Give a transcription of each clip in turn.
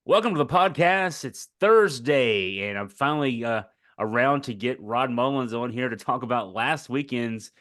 Welcome to the podcast. It's Thursday, and I'm finally around to get Rod Mullins on here to talk about last weekend's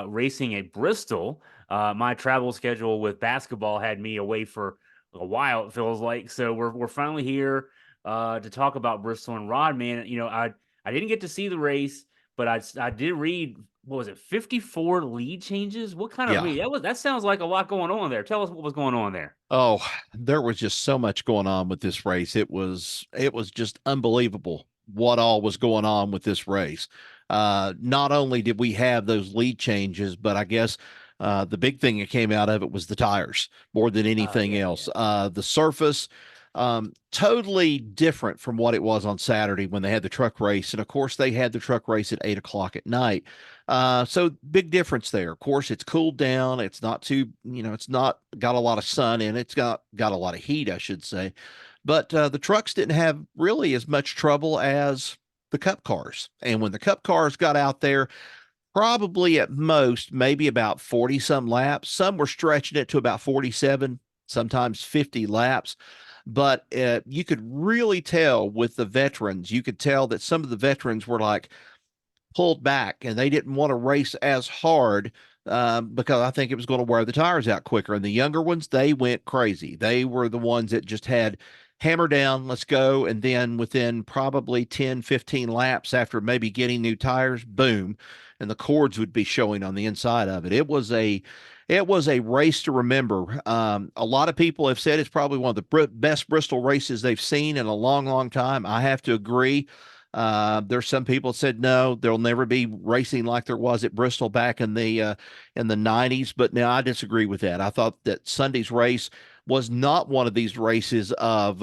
racing at Bristol. My travel schedule with basketball had me away for a while, it feels like. So we're finally here to talk about Bristol. And Rod, man, I didn't get to see the race, but I did read, what was it, 54 lead changes? What kind of Yeah. read? That sounds like a lot going on there. Tell us what was going on there. Oh, there was just so much going on with this race. It was just unbelievable what all was going on with this race. Not only did we have those lead changes, but I guess the big thing that came out of it was the tires more than Oh anything yeah, else. yeah. The surface, totally different from what it was on Saturday when they had the truck race. And of course, they had the truck race at 8 o'clock at night. So big difference there. Of course, it's cooled down. It's not too, it's not got a lot of sun in it. It's got a lot of heat, I should say. But the trucks didn't have really as much trouble as the cup cars. And when the cup cars got out there, probably at most, maybe about 40 some laps. Some were stretching it to about 47, sometimes 50 laps. But you could really tell with the veterans, you could tell that some of the veterans were like, pulled back and they didn't want to race as hard because I think it was going to wear the tires out quicker. And the younger ones, they went crazy. They were the ones that just had hammer down, let's go. And then within probably 10, 15 laps after maybe getting new tires, boom, and the cords would be showing on the inside of it. It was a race to remember. A lot of people have said it's probably one of the best Bristol races they've seen in a long, long time. I have to agree. There's some people that said no, there'll never be racing like there was at Bristol back in the 90s. But now I disagree with that. I thought that Sunday's race was not one of these races of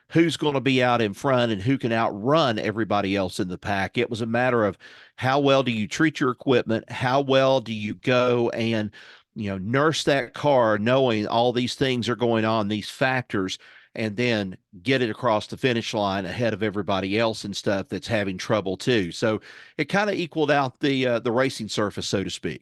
who's going to be out in front and who can outrun everybody else in the pack. It was a matter of how well do you treat your equipment, how well do you go and nurse that car, knowing all these things are going on, these factors, and then get it across the finish line ahead of everybody else and stuff that's having trouble too. So it kind of equaled out the racing surface, so to speak.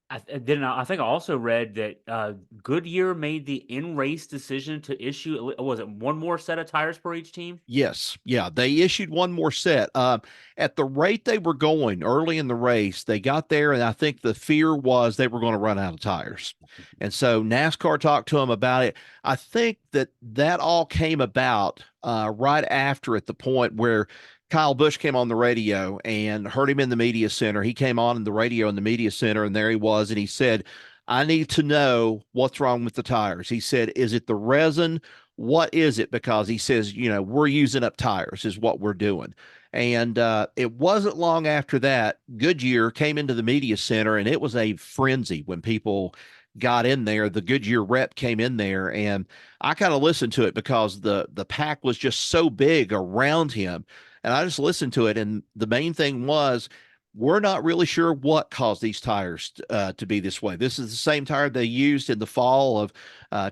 I think I also read that Goodyear made the in-race decision to issue, was it one more set of tires per each team? Yes, yeah, they issued one more set. At the rate they were going early in the race, they got there, and I think the fear was they were going to run out of tires. And so NASCAR talked to them about it. I think that all came about right after, at the point where Kyle Busch came on the radio and heard him in the media center. He came on in the radio in the media center, and there he was, and he said, I need to know what's wrong with the tires. He said, is it the resin? What is it? Because he says, we're using up tires is what we're doing. And it wasn't long after that, Goodyear came into the media center, and it was a frenzy when people got in there. The Goodyear rep came in there, and I kind of listened to it because the pack was just so big around him. And I just listened to it. And the main thing was, we're not really sure what caused these tires to be this way. This is the same tire they used in the fall of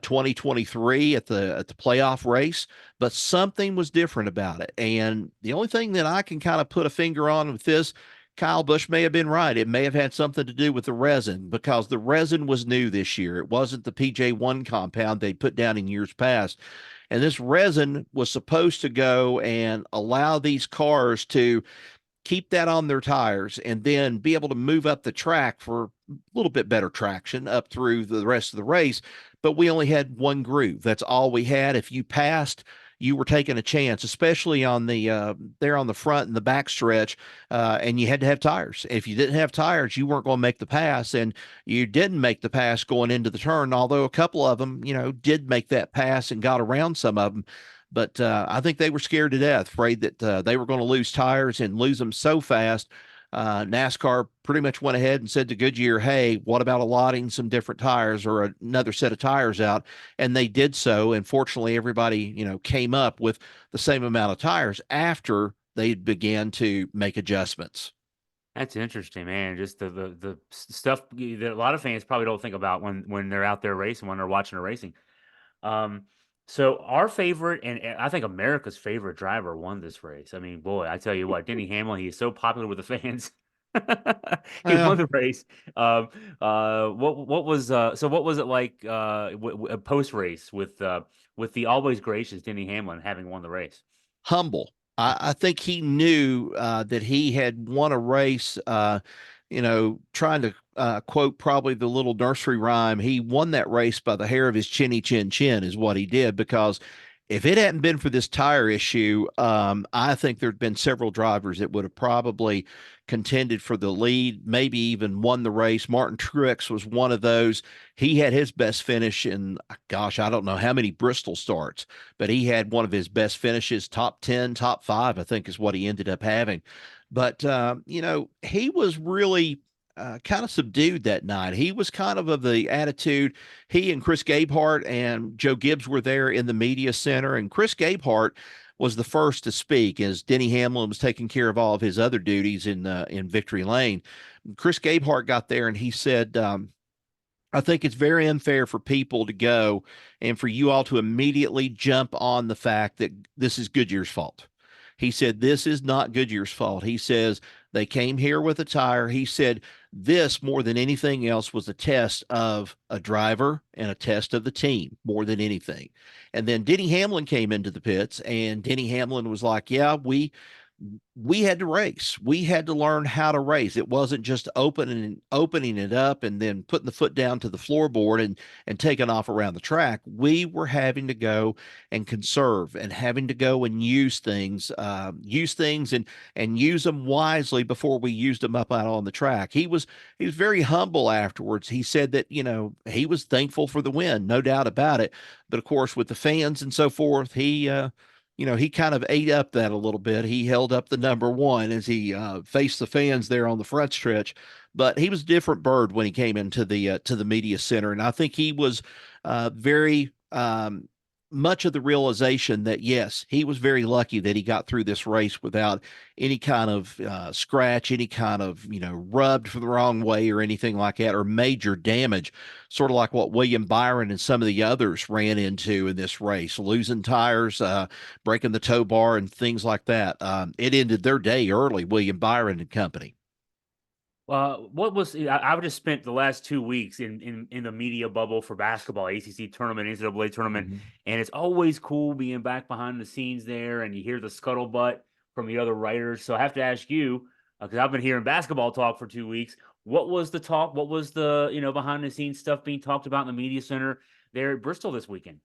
2023 at the playoff race, but something was different about it. And the only thing that I can kind of put a finger on with this, Kyle Busch may have been right. It may have had something to do with the resin, because the resin was new this year. It wasn't the PJ1 compound they put down in years past. And this resin was supposed to go and allow these cars to keep that on their tires and then be able to move up the track for a little bit better traction up through the rest of the race. But we only had one groove. That's all we had. If you passed, you were taking a chance, especially on the there on the front and the back stretch, and you had to have tires. If you didn't have tires, you weren't going to make the pass, and you didn't make the pass going into the turn. Although a couple of them, did make that pass and got around some of them. But I think they were scared to death, afraid that they were going to lose tires and lose them so fast. NASCAR pretty much went ahead and said to Goodyear, hey, what about allotting some different tires or another set of tires out? And they did so. And fortunately, everybody, came up with the same amount of tires after they began to make adjustments. That's interesting, man. Just the stuff that a lot of fans probably don't think about when they're out there racing, when they're watching or racing. Um, so our favorite, and I think America's favorite driver won this race. I mean, boy, I tell you what, Denny Hamlin, he is so popular with the fans. He Well, won the race. What was so what was it like post race with the always gracious Denny Hamlin having won the race? humble. I think he knew that he had won a race. Trying to quote probably the little nursery rhyme, he won that race by the hair of his chinny chin chin, is what he did. Because if it hadn't been for this tire issue, I think there'd been several drivers that would have probably contended for the lead, maybe even won the race. Martin Truex was one of those. He had his best finish in, gosh, I don't know how many Bristol starts, but he had one of his best finishes, top 10, top five, I think is what he ended up having. But, he was really kind of subdued that night. He was kind of the attitude. He and Chris Gabehart and Joe Gibbs were there in the media center, and Chris Gabehart was the first to speak as Denny Hamlin was taking care of all of his other duties in Victory Lane. Chris Gabehart got there and he said, I think it's very unfair for people to go and for you all to immediately jump on the fact that this is Goodyear's fault. He said, this is not Goodyear's fault. He says, they came here with a tire. He said, this more than anything else was a test of a driver and a test of the team more than anything. And then Denny Hamlin came into the pits, and Denny Hamlin was like, yeah, we had to race. We had to learn how to race. It wasn't just opening it up and then putting the foot down to the floorboard and taking off around the track. We were having to go and conserve and having to go and use things and use them wisely before we used them up out on the track. He was very humble afterwards. He said that he was thankful for the win, no doubt about it. But of course, with the fans and so forth, he kind of ate up that a little bit. He held up the number one as he faced the fans there on the front stretch, but he was a different bird when he came into the to the media center, and I think he was very much of the realization that yes, he was very lucky that he got through this race without any kind of scratch, any kind of rubbed for the wrong way or anything like that, or major damage, sort of like what William Byron and some of the others ran into in this race, losing tires, breaking the tow bar, and things like that. It ended their day early, William Byron and company. What was I've just spent the last 2 weeks in the media bubble for basketball, ACC tournament, NCAA tournament, Mhm. and it's always cool being back behind the scenes there, and you hear the scuttlebutt from the other writers. So I have to ask you, because I've been hearing basketball talk for 2 weeks. What was the talk? What was the behind the scenes stuff being talked about in the media center there at Bristol this weekend?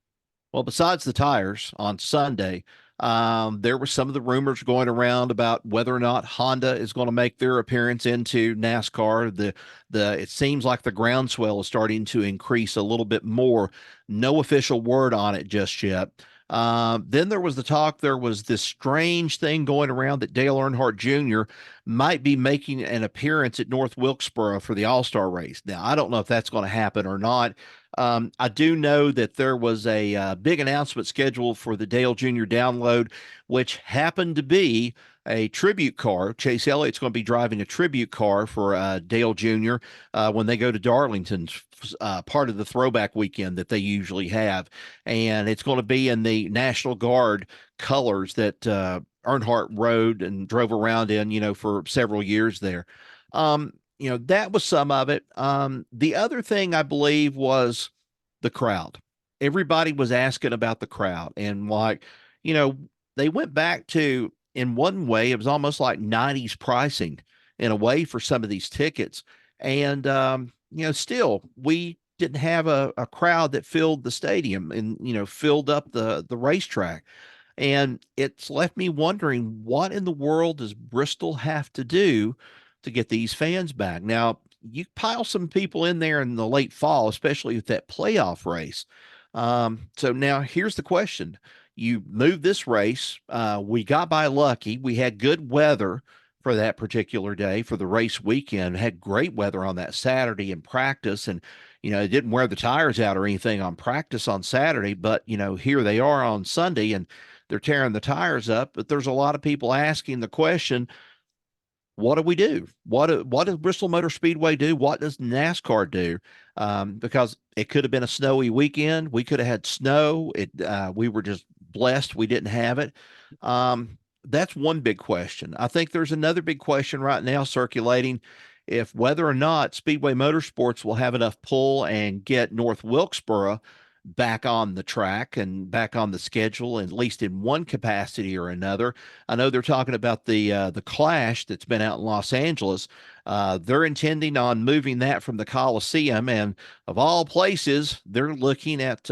Well, besides the tires on Sunday, there were some of the rumors going around about whether or not Honda is going to make their appearance into NASCAR. It seems like the groundswell is starting to increase a little bit more. No official word on it just yet. Then there was the talk. There was this strange thing going around that Dale Earnhardt Jr. might be making an appearance at North Wilkesboro for the All Star race. Now, I don't know if that's going to happen or not. I do know that there was a big announcement scheduled for the Dale Jr. download, which happened to be a tribute car. Chase Elliott's going to be driving a tribute car for Dale Jr. When they go to Darlington, part of the throwback weekend that they usually have. And it's going to be in the National Guard colors that Earnhardt rode and drove around in, for several years there. That was some of it. The other thing I believe was the crowd. Everybody was asking about the crowd, and you know, they went back to, in one way, it was almost like 90s pricing in a way for some of these tickets. And, still, we didn't have a crowd that filled the stadium and, filled up the racetrack. And it's left me wondering, what in the world does Bristol have to do to get these fans back? Now, you pile some people in there in the late fall, especially with that playoff race. So now here's the question. You move this race. We got by lucky. We had good weather for that particular day for the race weekend. Had great weather on that Saturday in practice. And, it didn't wear the tires out or anything on practice on Saturday, but, here they are on Sunday and they're tearing the tires up. But there's a lot of people asking the question, what do we do? What does Bristol Motor Speedway do? What does NASCAR do? Because it could have been a snowy weekend. We could have had snow. We were just blessed we didn't have it. that's one big question. I think there's another big question right now circulating if whether or not Speedway Motorsports will have enough pull and get North Wilkesboro back on the track and back on the schedule, at least in one capacity or another. I know they're talking about the Clash that's been out in Los Angeles. They're intending on moving that from the Coliseum, and of all places, they're looking at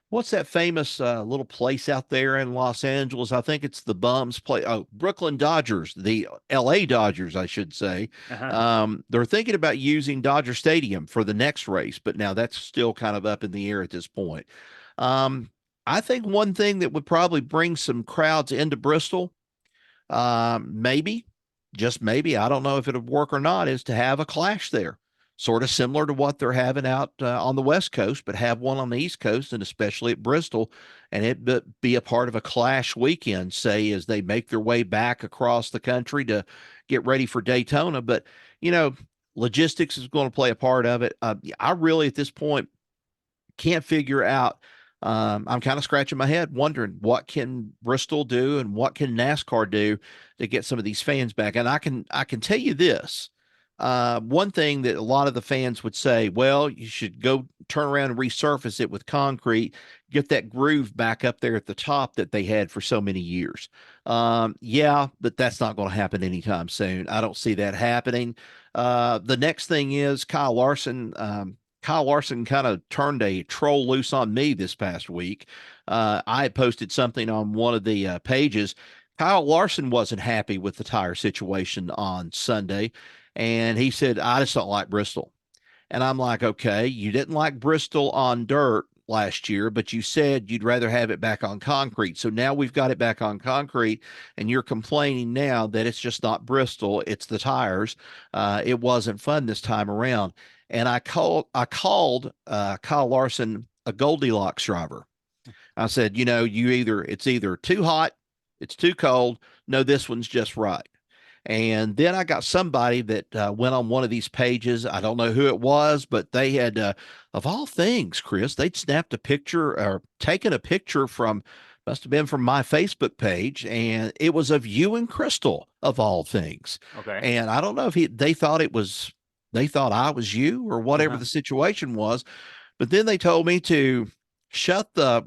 what's that famous little place out there in Los Angeles? I think it's the Bums play. Oh, Brooklyn Dodgers, the LA Dodgers, I should say. Uh-huh. They're thinking about using Dodger Stadium for the next race, but now that's still kind of up in the air at this point. Um, I think one thing that would probably bring some crowds into Bristol, maybe, just maybe, I don't know if it would work or not, is to have a Clash there, sort of similar to what they're having out on the West Coast, but have one on the East Coast and especially at Bristol, and it be a part of a Clash weekend, say, as they make their way back across the country to get ready for Daytona. But, you know, logistics is going to play a part of it. I really, at this point, can't figure out. I'm kind of scratching my head, wondering what can Bristol do and what can NASCAR do to get some of these fans back. And I can tell you this. One thing that a lot of the fans would say, well, you should go turn around and resurface it with concrete, get that groove back up there at the top that they had for so many years. Yeah, but that's not going to happen anytime soon. I don't see that happening. The next thing is Kyle Larson. Kyle Larson kind of turned a troll loose on me this past week. I had posted something on one of the pages. Kyle Larson wasn't happy with the tire situation on Sunday, and he said, I just don't like Bristol. And I'm like, okay, you didn't like Bristol on dirt last year, but you said you'd rather have it back on concrete. So now we've got it back on concrete, and you're complaining now that it's just not Bristol, it's the tires. It wasn't fun this time around. And I called Kyle Larson a Goldilocks driver. I said, you know, it's either too hot, it's too cold. No, this one's just right. And then I got somebody that went on one of these pages. I don't know who it was, but they had, of all things, Chris, they'd snapped a picture or taken a picture from, must have been from my Facebook page, and it was of you and Crystal, of all things. Okay. And I don't know if they thought I was you or whatever Uh-huh. the situation was, but then they told me to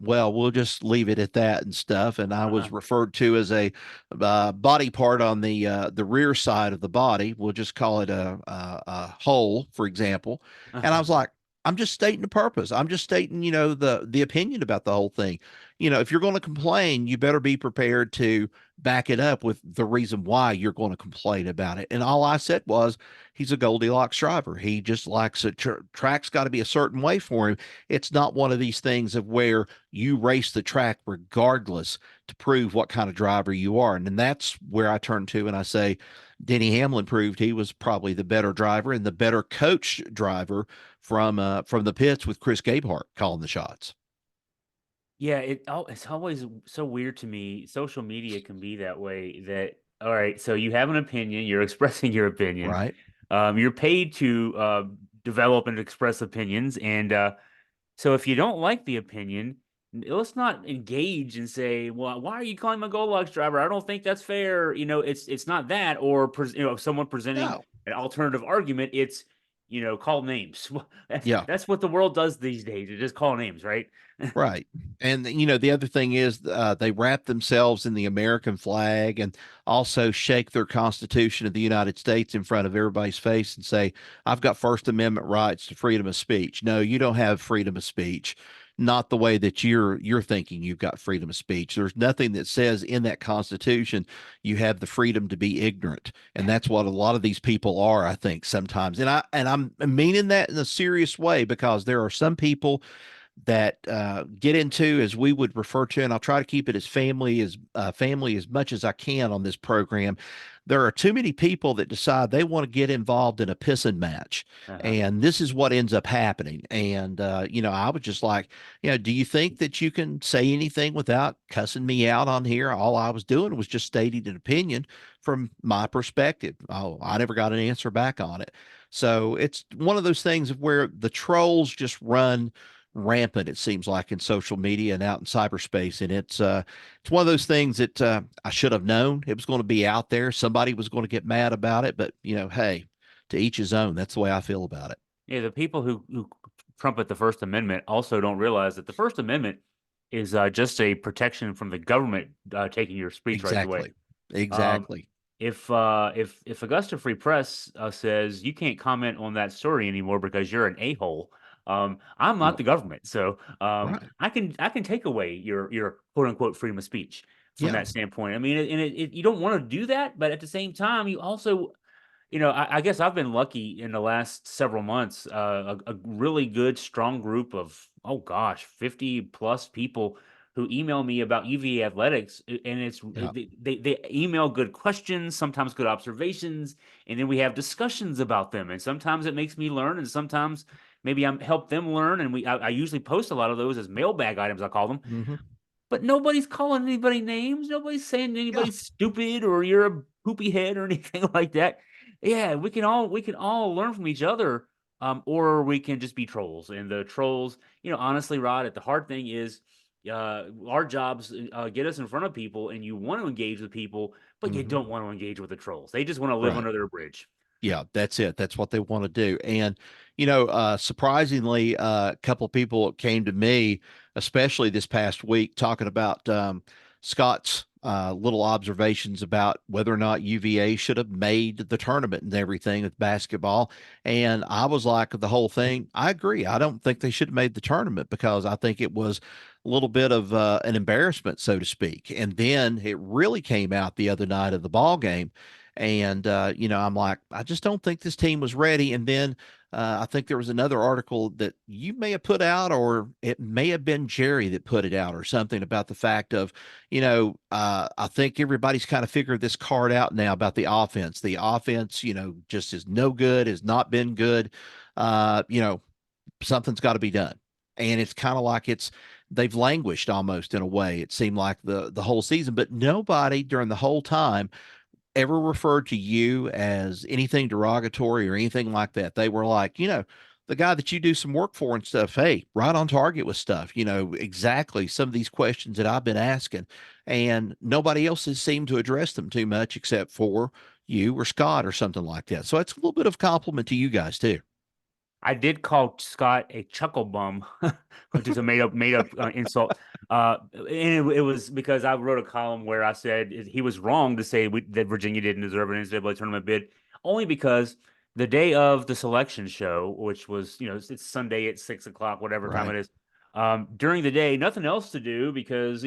well, we'll just leave it at that and stuff. And I Uh-huh. was referred to as a body part on the rear side of the body. We'll just call it a hole, for example. And I Uh-huh. was like, I'm just stating the purpose. I'm just stating, the opinion about the whole thing. If you're going to complain, you better be prepared to back it up with the reason why you're going to complain about it. And all I said was, he's a Goldilocks driver. He just likes it. Track's got to be a certain way for him. It's not one of these things of where you race the track regardless to prove what kind of driver you are. And then that's where I turn to and I say, Denny Hamlin proved he was probably the better driver and the better coach driver from the pits with Chris Gabehart calling the shots. Yeah, it's always so weird to me. Social media can be that way that all right, so you have an opinion, you're expressing your opinion. Right. You're paid to develop and express opinions, and so if you don't like the opinion, let's not engage and say, "Well, why are you calling my Goldilocks driver? I don't think that's fair." It's not that, or someone presenting No. an alternative argument. It's call names. Yeah. That's what the world does these days. It just call names, right? Right. And the other thing is they wrap themselves in the American flag and also shake their Constitution of the United States in front of everybody's face and say, I've got First Amendment rights to freedom of speech. No, you don't have freedom of speech. Not the way that you're thinking you've got freedom of speech. There's nothing that says in that Constitution you have the freedom to be ignorant. And that's what a lot of these people are, I think, sometimes. And I'm meaning that in a serious way because there are some people that get into, as we would refer to, and I'll try to keep it as family as much as I can on this program. There are too many people that decide they want to get involved in a pissing match, Uh-huh. and this is what ends up happening. And I was just like, do you think that you can say anything without cussing me out on here? All I was doing was just stating an opinion from my perspective. Oh, I never got an answer back on it. So it's one of those things of where the trolls just run rampant, it seems like, in social media and out in cyberspace. And it's one of those things that I should have known it was going to be out there. Somebody was going to get mad about it, but hey, to each his own. That's the way I feel about it. Yeah, the people who trumpet the First Amendment also don't realize that the First Amendment is just a protection from the government taking your speech rights away. Exactly. Um, Exactly. if Augusta Free Press says you can't comment on that story anymore because you're an a-hole, I'm not Yep. the government, so Right. I can take away your quote unquote freedom of speech from Yeah. that standpoint. I mean, you don't want to do that, but at the same time, you also I guess I've been lucky in the last several months. A really good, strong group of, oh gosh, 50 plus people who email me about UVA athletics. And Yeah. they email good questions, sometimes good observations, and then we have discussions about them. And sometimes it makes me learn, and sometimes maybe I'm help them learn. And I usually post a lot of those as mailbag items, I call them, Hmm. but nobody's calling anybody names. Nobody's saying Yeah. anybody's stupid or you're a poopy head or anything like that. Yeah, we can all learn from each other, or we can just be trolls. And the trolls, honestly, Rod, at the hard thing is, our jobs get us in front of people, and you want to engage with people, but you Hmm. don't want to engage with the trolls. They just want to live Right. under their bridge. Yeah, that's it. That's what they want to do. And, surprisingly, a couple of people came to me, especially this past week, talking about Scott's little observations about whether or not UVA should have made the tournament and everything with basketball. And I was like, the whole thing, I agree. I don't think they should have made the tournament because I think it was a little bit of an embarrassment, so to speak. And then it really came out the other night of the ball game. And, I'm like, I just don't think this team was ready. And then I think there was another article that you may have put out, or it may have been Jerry that put it out, or something about the fact of, I think everybody's kind of figured this card out now about the offense. The offense, just is no good, has not been good. Uh, you know, Something's got to be done. And it's kind of like they've languished almost in a way. It seemed like the whole season, but nobody during the whole time ever referred to you as anything derogatory or anything like that. They were like, the guy that you do some work for and stuff, hey, right on target with stuff, exactly some of these questions that I've been asking. And nobody else has seemed to address them too much except for you or Scott or something like that. So it's a little bit of compliment to you guys too. I did call Scott a chuckle bum, which is a made up insult. And it was because I wrote a column where I said he was wrong to say that Virginia didn't deserve an NCAA tournament bid, only because the day of the selection show, which was it's Sunday at 6 o'clock, whatever time Right. it is. During the day, nothing else to do because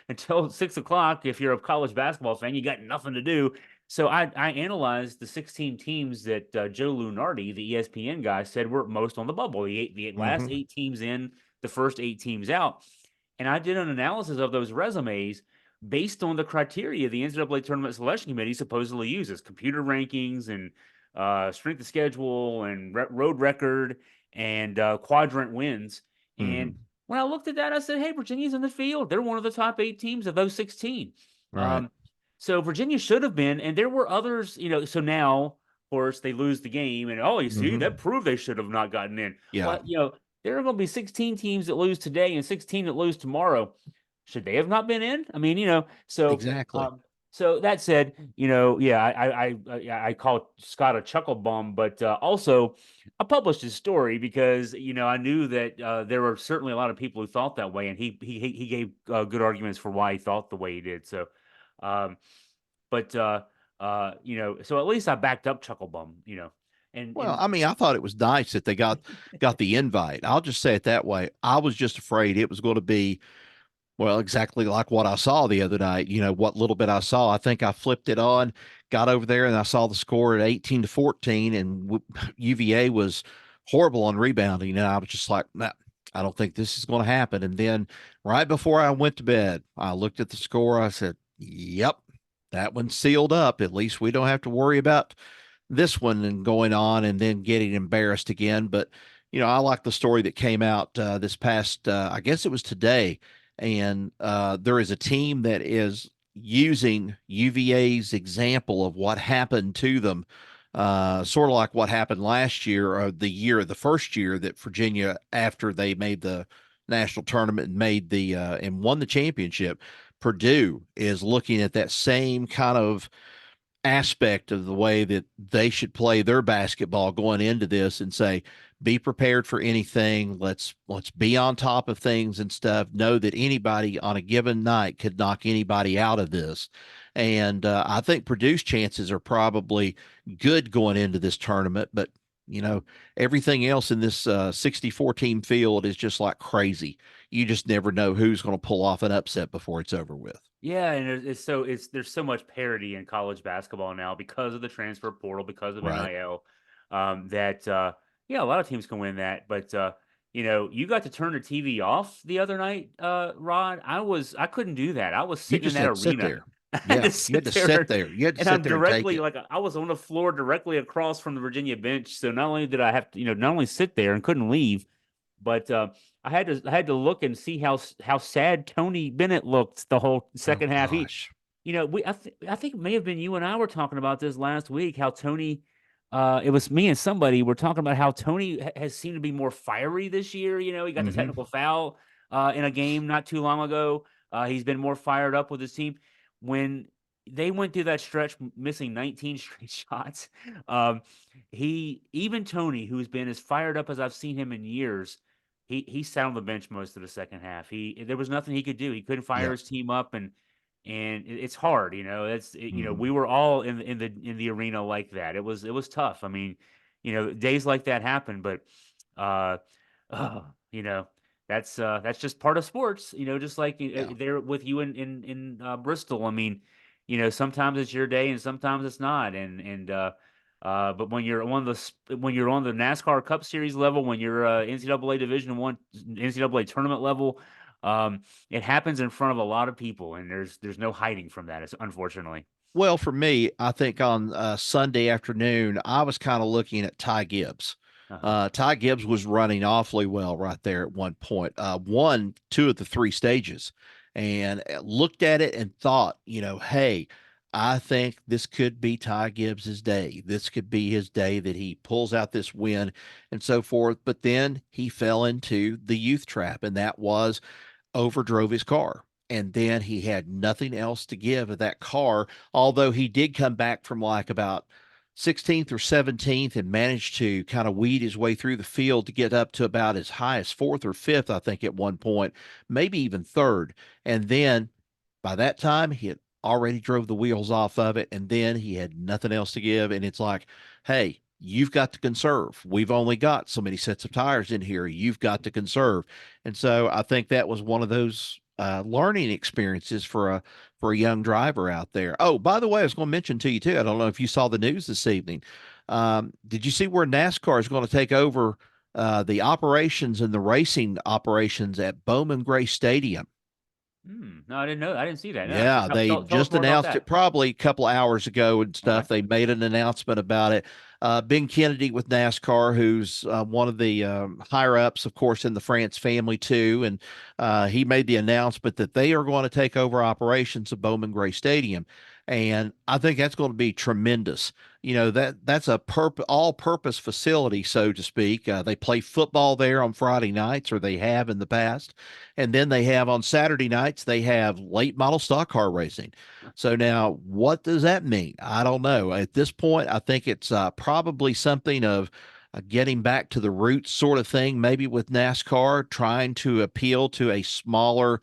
until 6 o'clock. If you're a college basketball fan, you got nothing to do. So I analyzed the 16 teams that Joe Lunardi, the ESPN guy, said were most on the bubble. The last Hmm. 8 teams in, the first 8 teams out, and I did an analysis of those resumes based on the criteria the NCAA Tournament Selection Committee supposedly uses: computer rankings and strength of schedule and road record and quadrant wins. And Hmm. when I looked at that, I said, "Hey, Virginia's in the field. They're one of the top 8 teams of those 16." Right. Um, so Virginia should have been, and there were others, So now, of course, they lose the game, and you see, Hmm. that proved they should have not gotten in. Yeah. Well, there are going to be 16 teams that lose today and 16 that lose tomorrow. Should they have not been in? I mean, so Exactly. so that said, yeah, I call Scott a chuckle bum, but also I published his story because I knew that there were certainly a lot of people who thought that way, and he gave good arguments for why he thought the way he did. So, um, but so at least I backed up Chucklebum, Well, and I mean, I thought it was nice that they got the invite. I'll just say it that way. I was just afraid it was going to be, well, exactly like what I saw the other night. What little bit I saw. I think I flipped it on, got over there, and I saw the score at 18-14, and UVA was horrible on rebounding. And I was just like, nah, I don't think this is going to happen. And then right before I went to bed, I looked at the score. I said, yep, that one's sealed up. At least we don't have to worry about this one and going on and then getting embarrassed again. But, I like the story that came out this past, I guess it was today. And there is a team that is using UVA's example of what happened to them Sort of like what happened last year or the first year that Virginia, after they made the national tournament and made the and won the championship. Purdue is looking at that same kind of aspect of the way that they should play their basketball going into this and say, be prepared for anything. Let's be on top of things and stuff. Know that anybody on a given night could knock anybody out of this. And I think Purdue's chances are probably good going into this tournament, but you know, everything else in this 64 team field is just like crazy. You just never know who's going to pull off an upset before it's over with. Yeah, and there's so much parity in college basketball now because of the transfer portal, because of Right. NIL, that yeah, a lot of teams can win that. But you got to turn the TV off the other night, Rod. I couldn't do that. I was You sitting in just that had to sit arena. there. I had Yeah. to You had sit to sit there, there. You had to and sit I'm there and take directly it. like I was on the floor directly across from the Virginia bench. So not only did I have to, not only sit there and couldn't leave, but I had to look and see how sad Tony Bennett looked the whole Oh second half. gosh. I think it may have been you and I were talking about this last week. How Tony, it was me and somebody were talking about how Tony has seemed to be more fiery this year. He got the Hmm. technical foul in a game not too long ago. He's been more fired up with his team. When they went through that stretch, missing 19 straight shots, um, even Tony, who's been as fired up as I've seen him in years, he sat on the bench most of the second half. There was nothing he could do. He couldn't fire Yeah. his team up, and it's hard. Hmm. We were all in the arena like that. It was tough. I mean, days like that happen, but uh, uh you know, that's just part of sports. Just like Yeah. there with you in Bristol. I mean, sometimes it's your day and sometimes it's not, but when you're on the NASCAR Cup Series level, when you're NCAA Division One, NCAA tournament level, it happens in front of a lot of people, and there's no hiding from that. It's unfortunately. Well, for me, I think on Sunday afternoon, I was kind of looking at Ty Gibbs. Uh-huh. Ty Gibbs was running awfully well right there at one point, won two of the three stages, and looked at it and thought, hey, I think this could be Ty Gibbs's day. This could be his day that he pulls out this win and so forth. But then he fell into the youth trap, and that was overdrove his car. And then he had nothing else to give of that car, although he did come back from like about 16th or 17th and managed to kind of weed his way through the field to get up to about as high as fourth or fifth, I think, at one point, maybe even third. And then by that time, he had already drove the wheels off of it. And then he had nothing else to give. And it's like, hey, you've got to conserve. We've only got so many sets of tires in here. You've got to conserve. And so I think that was one of those learning experiences for a young driver out there. Oh, by the way, I was going to mention to you too. I don't know if you saw the news this evening. Did you see where NASCAR is going to take over the operations and the racing operations at Bowman Gray Stadium? No, I didn't know. I didn't see that. No, so Yeah, they tell us just more about announced it that. probably a couple of hours ago and Okay. stuff. They made an announcement about it. Ben Kennedy with NASCAR, who's one of the higher ups, of course, in the France family too, and he made the announcement that they are going to take over operations of Bowman Gray Stadium, and I think that's going to be tremendous. That's a all-purpose facility, so to speak. They play football there on Friday nights, or they have in the past. And then they have on Saturday nights, they have late model stock car racing. So now, what does that mean? I don't know. At this point, I think it's probably something of getting back to the roots sort of thing, maybe with NASCAR, trying to appeal to a smaller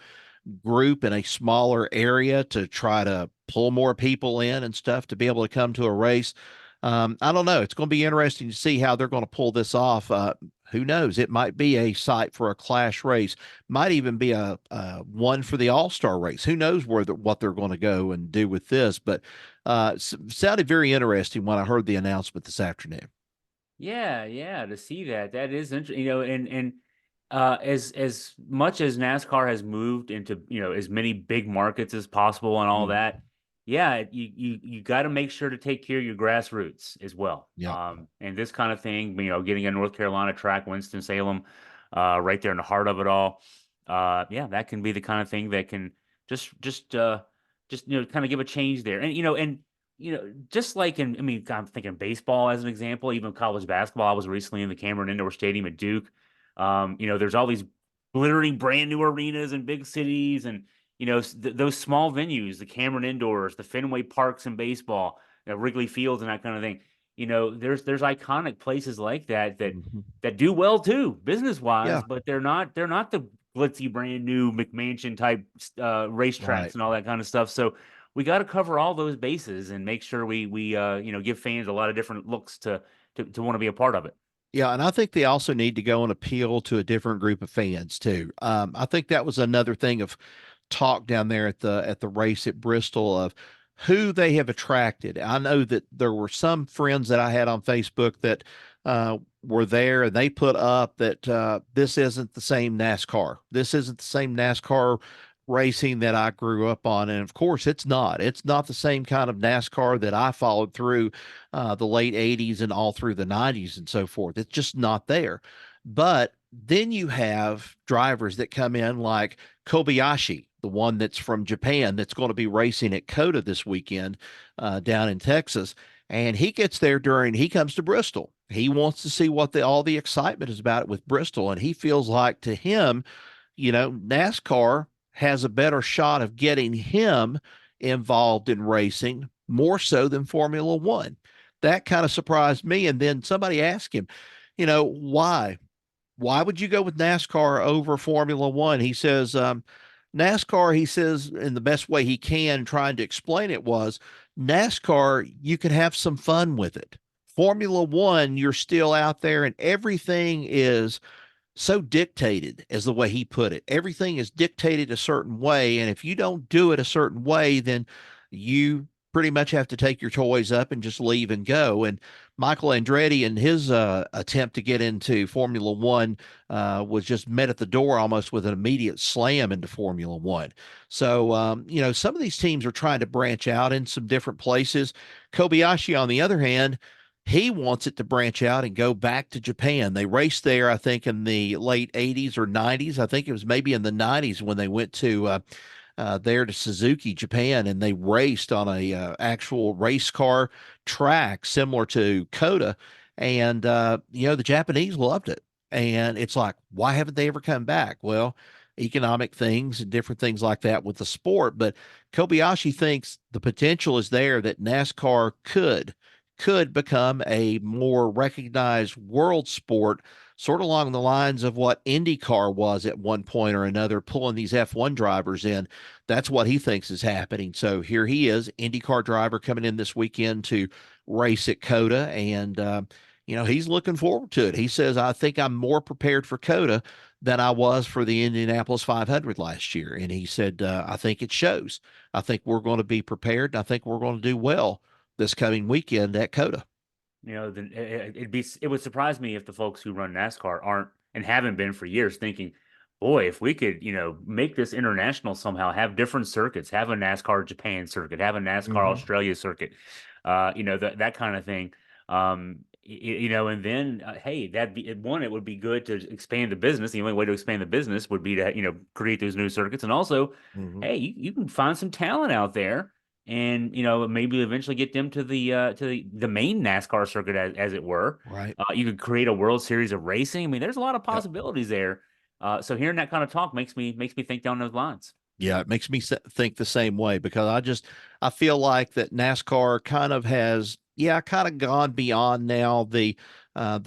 group in a smaller area to try to pull more people in and stuff to be able to come to a race. I don't know. It's going to be interesting to see how they're going to pull this off. Who knows? It might be a site for a clash race. Might even be a one for the All Star race. Who knows what they're going to go and do with this? But sounded very interesting when I heard the announcement this afternoon. Yeah, yeah, to see that is interesting. And as much as NASCAR has moved into as many big markets as possible and all Mhm. that, yeah, you got to make sure to take care of your grassroots as well. Yeah. And this kind of thing, getting a North Carolina track, Winston Salem, right there in the heart of it all. Yeah, that can be the kind of thing that can just kind of give a change there. And just like I mean, I'm thinking baseball as an example, even college basketball. I was recently in the Cameron Indoor Stadium at Duke. There's all these glittering brand new arenas in big cities, and those small venues, the Cameron Indoors, the Fenway Parks in baseball, Wrigley Fields, and that kind of thing. There's iconic places like that Mhm. that do well too, business Yeah, wise, but they're not the glitzy brand new McMansion type racetracks right. and all that kind of stuff. So we got to cover all those bases and make sure we give fans a lot of different looks to want to be a part of it. Yeah, and I think they also need to go and appeal to a different group of fans too. I think that was another thing of talk down there at the race at Bristol of who they have attracted. I know that there were some friends that I had on Facebook that were there, and they put up that this isn't the same NASCAR. This isn't the same NASCAR racing that I grew up on. And of course, it's not. It's not the same kind of NASCAR that I followed through the late 80s and all through the 90s and so forth. It's just not there. But then you have drivers that come in like Kobayashi, the one that's from Japan that's going to be racing at COTA this weekend down in Texas. And he gets there he comes to Bristol. He wants to see what all the excitement is about it with Bristol. And he feels like to him, NASCAR has a better shot of getting him involved in racing more so than Formula One. That kind of surprised me. And then somebody asked him, why? Why would you go with NASCAR over Formula One? He says, NASCAR, he says, in the best way he can, trying to explain it was NASCAR, you can have some fun with it. Formula One, you're still out there and everything is so dictated, as the way he put it. Everything is dictated a certain way. And if you don't do it a certain way, then you pretty much have to take your toys up and just leave and go. And Michael Andretti and his attempt to get into Formula One was just met at the door almost with an immediate slam into Formula One. So, some of these teams are trying to branch out in some different places. Kobayashi, on the other hand, he wants it to branch out and go back to Japan. They raced there, I think, in the late 80s or 90s. I think it was maybe in the 90s when they went to there to Suzuki, Japan, and they raced on a actual race car track similar to COTA. And the Japanese loved it. And it's like, why haven't they ever come back? Well, economic things and different things like that with the sport. But Kobayashi thinks the potential is there that NASCAR could become a more recognized world sport, sort of along the lines of what IndyCar was at one point or another, pulling these F1 drivers in. That's what he thinks is happening. So here he is, IndyCar driver coming in this weekend to race at COTA. And, he's looking forward to it. He says, I think I'm more prepared for COTA than I was for the Indianapolis 500 last year. And he said, I think it shows. I think we're going to be prepared. And I think we're going to do well this coming weekend at COTA. Then it would surprise me if the folks who run NASCAR aren't and haven't been for years thinking, boy, if we could, make this international somehow, have different circuits, have a NASCAR Japan circuit, have a NASCAR Mm-hmm. Australia circuit, that kind of thing. And then hey, it would be good to expand the business. The only way to expand the business would be to, create those new circuits. And also, Mm-hmm. hey, you can find some talent out there and maybe eventually get them to the main NASCAR circuit as it were. Right. You could create a World Series of racing. I mean, there's a lot of Yep. possibilities there. So hearing that kind of talk makes me think down those lines. Yeah, it makes me think the same way because I feel like that NASCAR kind of has, yeah, kind of gone beyond now the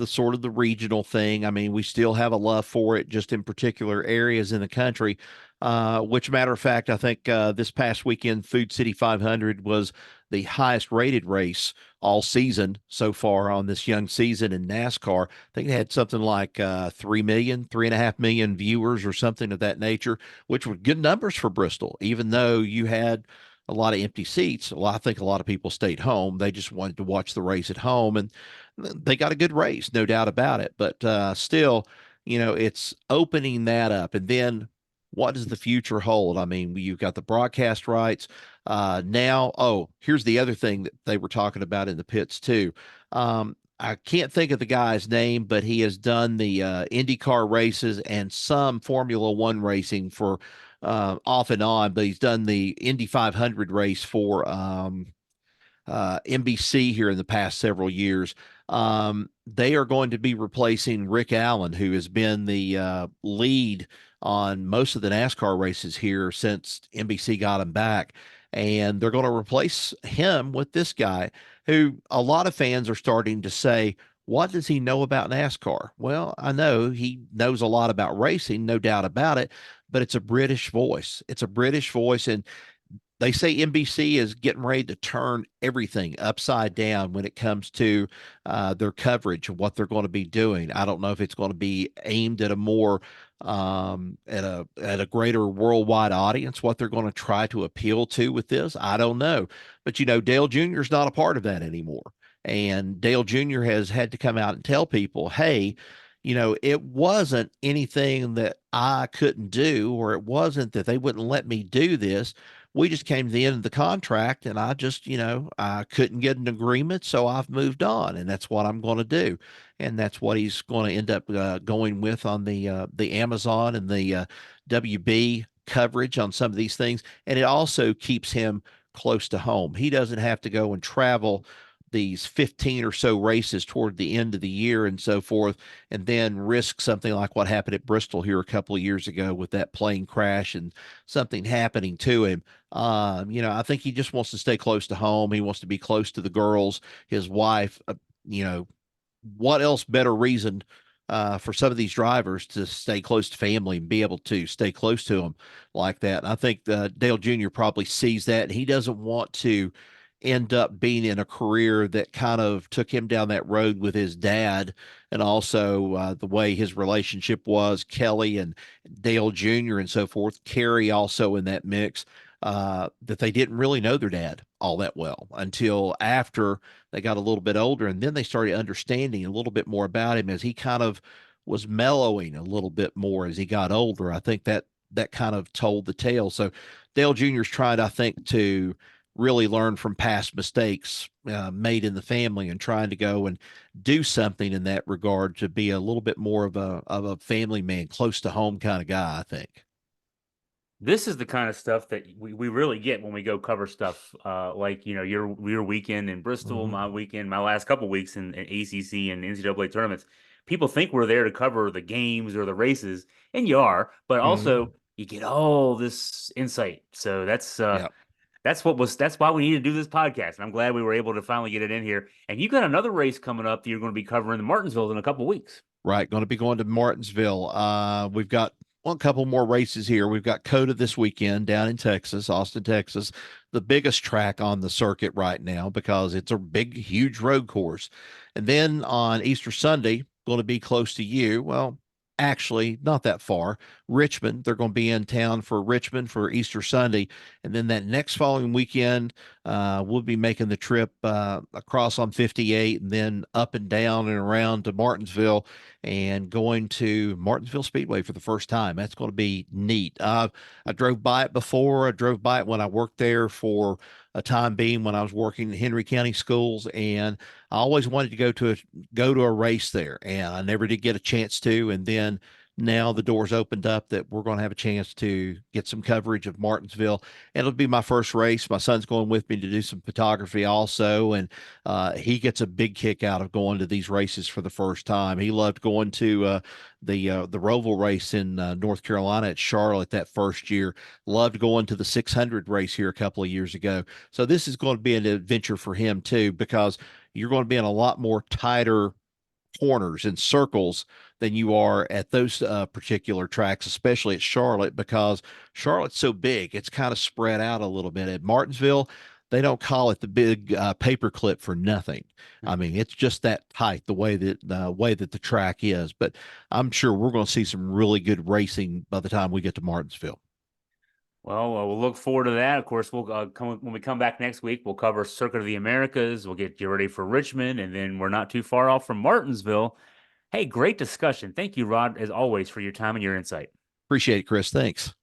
sort of the regional thing. I mean, we still have a love for it just in particular areas in the country. Which matter of fact, I think this past weekend, Food City 500 was the highest rated race all season so far on this young season in NASCAR. I think it had something like 3 million, 3.5 million viewers or something of that nature, which were good numbers for Bristol, even though you had a lot of empty seats. Well, I think a lot of people stayed home. They just wanted to watch the race at home, and they got a good race, no doubt about it. But still, it's opening that up. And then what does the future hold? I mean, you've got the broadcast rights. Now, oh, here's the other thing that they were talking about in the pits too. I can't think of the guy's name, but he has done the IndyCar races and some Formula One racing for off and on. But he's done the Indy 500 race for NBC here in the past several years. They are going to be replacing Rick Allen, who has been the lead on most of the NASCAR races here since NBC got him back. And they're going to replace him with this guy who a lot of fans are starting to say, what does he know about NASCAR? Well, I know he knows a lot about racing, no doubt about it, but it's a British voice. It's a British voice. And they say NBC is getting ready to turn everything upside down when it comes to their coverage of what they're going to be doing. I don't know if it's going to be aimed at a more at a greater worldwide audience, what they're going to try to appeal to with this. I don't know, but Dale Jr. is not a part of that anymore, and Dale Jr. has had to come out and tell people, hey. It wasn't anything that I couldn't do, or it wasn't that they wouldn't let me do this. We just came to the end of the contract, and I just, I couldn't get an agreement, so I've moved on, and that's what I'm going to do. And that's what he's going to end up going with on the Amazon and the WB coverage on some of these things. And it also keeps him close to home. He doesn't have to go and travel these 15 or so races toward the end of the year and so forth, and then risk something like what happened at Bristol here a couple of years ago with that plane crash and something happening to him. I think he just wants to stay close to home. He wants to be close to the girls, his wife. What else better reason for some of these drivers to stay close to family and be able to stay close to them like that? And I think Dale Jr. probably sees that, and he doesn't want to end up being in a career that kind of took him down that road with his dad, and also the way his relationship was, Kelly and Dale Jr. and so forth. Kerry also in that mix, that they didn't really know their dad all that well until after they got a little bit older, and then they started understanding a little bit more about him as he kind of was mellowing a little bit more as he got older. I think that kind of told the tale. So Dale Jr.'s trying, I think, to really learn from past mistakes made in the family, and trying to go and do something in that regard to be a little bit more of a family man, close to home kind of guy, I think. This is the kind of stuff that we really get when we go cover stuff like your weekend in Bristol, Mhm. my weekend, my last couple weeks in ACC and NCAA tournaments. People think we're there to cover the games or the races, and you are, but Mhm. also you get all this insight. So Yeah. that's why we need to do this podcast. And I'm glad we were able to finally get it in here. And you got another race coming up that you're going to be covering in Martinsville in a couple weeks. Right. Going to be going to Martinsville. We've got one couple more races here. We've got Coda this weekend down in Texas, Austin, Texas, the biggest track on the circuit right now because it's a big, huge road course. And then on Easter Sunday, going to be close to you. Well, actually, not that far. Richmond, they're going to be in town for Richmond for Easter Sunday. And then that next following weekend, we'll be making the trip across on 58 and then up and down and around to Martinsville, and going to Martinsville Speedway for the first time. That's going to be neat. I drove by it before. I drove by it when I worked there for a time being when I was working in Henry County schools, and I always wanted to go to a race there, and I never did get a chance to. And then now the doors opened up that we're going to have a chance to get some coverage of Martinsville. And it'll be my first race. My son's going with me to do some photography also, and he gets a big kick out of going to these races for the first time. He loved going to the Roval race in North Carolina at Charlotte that first year. Loved going to the 600 race here a couple of years ago. So this is going to be an adventure for him too, because you're going to be in a lot more tighter corners and circles than you are at those particular tracks, especially at Charlotte, because Charlotte's so big. It's kind of spread out a little bit. At Martinsville, they don't call it the big paperclip for nothing. I mean, it's just that tight the way that the track is. But I'm sure we're going to see some really good racing by the time we get to Martinsville. Well, we'll look forward to that. Of course, we'll come when we come back next week. We'll cover Circuit of the Americas. We'll get you ready for Richmond, and then we're not too far off from Martinsville. Hey, great discussion. Thank you, Rod, as always, for your time and your insight. Appreciate it, Chris. Thanks.